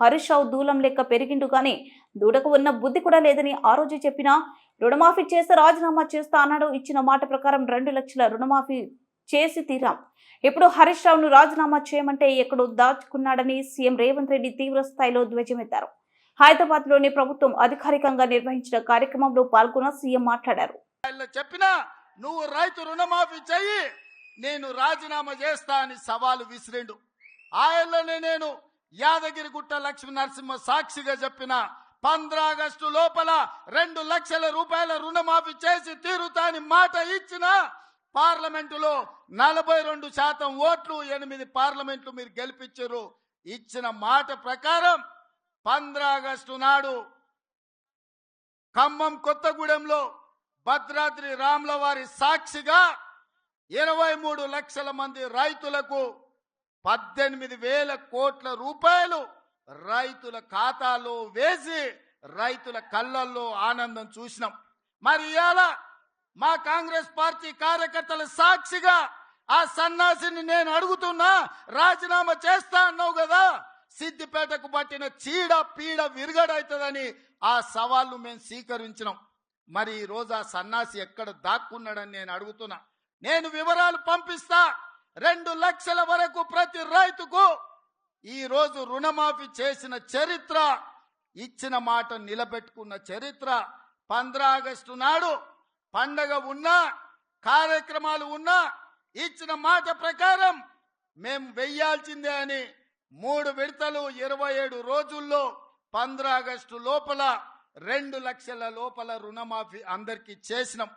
హరీష్ రావు దూలం లెక్క పెరిగిండు గానీ దూడకు ఉన్న బుద్ధి కూడా లేదని ఆ రోజు చెప్పినా రుణమాఫీ చేసి రాజీనామా చేస్తా అన్నాడు. ఇచ్చిన మాట ప్రకారం 2 లక్షల రుణమాఫీ చేసి తీరాం. ఇప్పుడు హరీష్ రావును రాజీనామా చేయమంటే ఎక్కడో దాచుకున్నాడని సీఎం రేవంత్ రెడ్డి తీవ్ర స్థాయిలో ధ్వజమెత్తారు. హైదరాబాద్ లోని ప్రభుత్వం అధికారికంగా నిర్వహించిన కార్యక్రమంలో పాల్గొన్న సీఎం మాట్లాడారు. చెప్పినా నువ్వు రైతు రుణమాఫీ చెయ్యి, నేను రాజీనామా చేస్తా అని సవాలు విసిరిండు. ఆయనలోనే నేను యాదగిరిగుట్ట లక్ష్మీ నరసింహ సాక్షిగా చెప్పిన 15 ఆగస్టు లోపల 2 లక్షల రూపాయల రుణమాఫీ చేసి తీరుతా అని మాట ఇచ్చిన పార్లమెంటులో 42% ఓట్లు, 8 పార్లమెంట్లు మీరు గెలిపించారు. ఇచ్చిన మాట ప్రకారం 15 ఆగస్టు నాడు ఖమ్మం కొత్తగూడెంలో భద్రాద్రి రాముల వారి సాక్షిగా 23 లక్షల మంది రైతులకు 18,000 కోట్ల రూపాయలు రైతుల ఖాతాలో వేసి రైతుల కళ్ళల్లో ఆనందం చూసినాం. మరి ఇవాళ మా కాంగ్రెస్ పార్టీ కార్యకర్తల సాక్షిగా ఆ సన్నాసిని నేను అడుగుతున్నా, రాజీనామా చేస్తా అన్నావు కదా, సిద్దిపేటకు పట్టిన చీడ పీడ విరుగడవుతుందని ఆ సవాళ్లు మేము స్వీకరించినాం. మరి ఈ రోజు ఆ సన్నాసి ఎక్కడ దాక్కున్నాడని నేను అడుగుతున్నా. నేను వివరాలు పంపిస్తా. 2 లక్షల వరకు ప్రతి రైతుకు ఈ రోజు రుణమాఫీ చేసిన చరిత్ర, ఇచ్చిన మాట నిలబెట్టుకున్న చరిత్ర. 15 ఆగస్టు నాడు పండగ ఉన్నా, కార్యక్రమాలు ఉన్నా, ఇచ్చిన మాట ప్రకారం మేము వెయ్యాల్సిందే అని 3 విడతలు 27 రోజుల్లో 15 ఆగస్టు లోపల 2 లక్షల లోపల రుణమాఫీ అందరికీ చేసినాం.